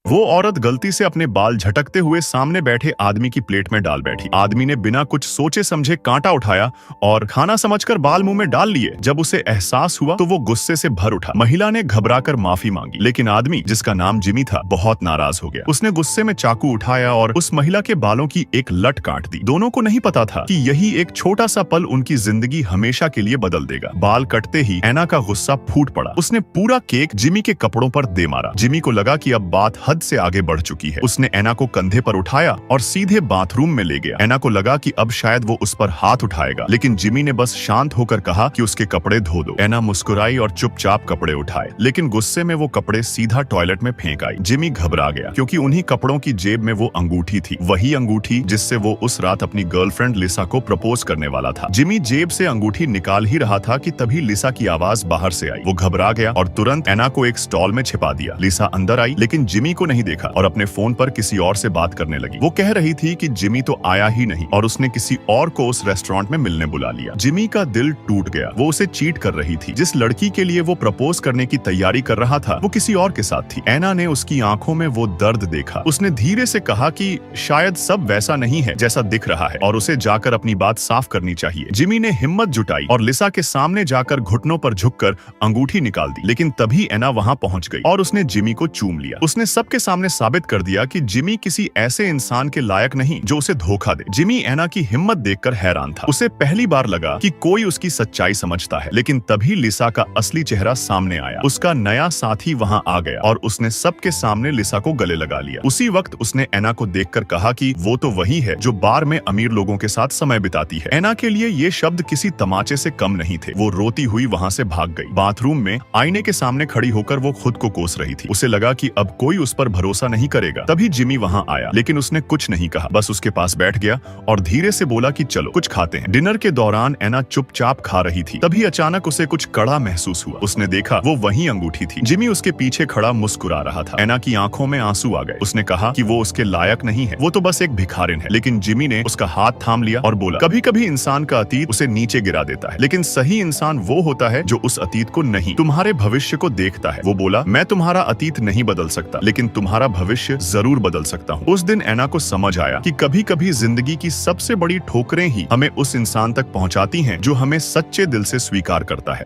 वो औरत गलती से अपने बाल झटकते हुए सामने बैठे आदमी की प्लेट में डाल बैठी। आदमी ने बिना कुछ सोचे समझे कांटा उठाया और खाना समझकर बाल मुंह में डाल लिए। जब उसे एहसास हुआ तो वो गुस्से से भर उठा। महिला ने घबराकर माफी मांगी, लेकिन आदमी, जिसका नाम जिमी था, बहुत नाराज हो गया। उसने गुस्से में चाकू उठाया और उस महिला के बालों की एक लट काट दी। दोनों को नहीं पता था कि यही एक छोटा सा पल उनकी जिंदगी हमेशा के लिए बदल देगा। बाल कटते ही एना का गुस्सा फूट पड़ा। उसने पूरा केक जिमी के कपड़ों पर दे मारा। जिमी को लगा कि अब बात हद से आगे बढ़ चुकी है। उसने एना को कंधे पर उठाया और सीधे बाथरूम में ले गया। एना को लगा कि अब शायद वो उस पर हाथ उठाएगा, लेकिन जिमी ने बस शांत होकर कहा कि उसके कपड़े धो दो। एना मुस्कुराई और चुपचाप कपड़े उठाए, लेकिन गुस्से में वो कपड़े सीधा टॉयलेट में फेंक आई। जिमी घबरा गया, क्योंकि उन्हीं कपड़ों की जेब में वो अंगूठी थी, वही अंगूठी जिससे वो उस रात अपनी गर्लफ्रेंड लिसा को प्रपोज करने वाला था। जिमी जेब से अंगूठी निकाल ही रहा था कि तभी लिसा की आवाज बाहर से आई। वो घबरा गया और तुरंत एना को एक स्टॉल में छिपा दिया। लिसा अंदर आई, लेकिन जिमी को नहीं देखा और अपने फोन पर किसी और से बात करने लगी। वो कह रही थी कि जिमी तो आया ही नहीं और उसने किसी और को उस रेस्टोरेंट में मिलने बुला लिया। जिमी का दिल टूट गया। वो उसे चीट कर रही थी। जिस लड़की के लिए वो प्रपोज करने की तैयारी कर रहा था, वो किसी और के साथ थी। एना ने उसकी आंखों में वो दर्द देखा। उसने धीरे से कहा कि शायद सब वैसा नहीं है जैसा दिख रहा है और उसे जाकर अपनी बात साफ करनी चाहिए। जिमी ने हिम्मत जुटाई और लिसा के सामने जाकर घुटनों पर झुककर अंगूठी निकाल दी, लेकिन तभी एना वहां पहुंच गई और उसने जिमी को चूम लिया। उसने सबके सामने साबित कर दिया कि जिमी किसी ऐसे इंसान के लायक नहीं जो उसे धोखा दे। जिमी एना की हिम्मत देखकर हैरान था। उसे पहली बार लगा कि कोई उसकी सच्चाई समझता है, लेकिन तभी लिसा का असली चेहरा सामने आया। उसका नया साथी वहां आ गया और उसने सबके सामने लिसा को गले लगा लिया। उसी वक्त उसने एना को देखकर कहा कि वो तो वही है जो बार में अमीर लोगों के साथ समय बिताती है। एना के लिए ये शब्द किसी तमाचे से कम नहीं थे। वो रोती हुई वहां से भाग गई। बाथरूम में आईने के सामने खड़ी होकर वो खुद को कोस रही थी। उसे लगा कि अब कोई उस पर भरोसा नहीं करेगा। तभी जिमी वहां आया, लेकिन उसने कुछ नहीं कहा, बस उसके पास बैठ गया और धीरे से बोला कि चलो कुछ खाते हैं। डिनर के दौरान एना चुपचाप खा रही थी। तभी अचानक उसे कुछ कड़ा महसूस हुआ। उसने देखा वो वही अंगूठी थी। जिमी उसके पीछे खड़ा मुस्कुरा रहा था। एना की आंखों में आंसू आ गए। उसने कहा कि वो उसके लायक नहीं है, वो तो बस एक भिखारिन है। लेकिन जिमी ने उसका हाथ थाम लिया और बोला, कभी कभी इंसान का अतीत उसे नीचे गिरा देता है, लेकिन सही इंसान वो होता है जो उस अतीत को नहीं, तुम्हारे भविष्य को देखता है। वो बोला, मैं तुम्हारा अतीत नहीं बदल सकता, लेकिन तुम्हारा भविष्य जरूर बदल सकता हूँ। उस दिन एना को समझ आया कि कभी कभी जिंदगी की सबसे बड़ी ठोकरें ही हमें उस इंसान तक पहुंचाती हैं जो हमें सच्चे दिल से स्वीकार करता है।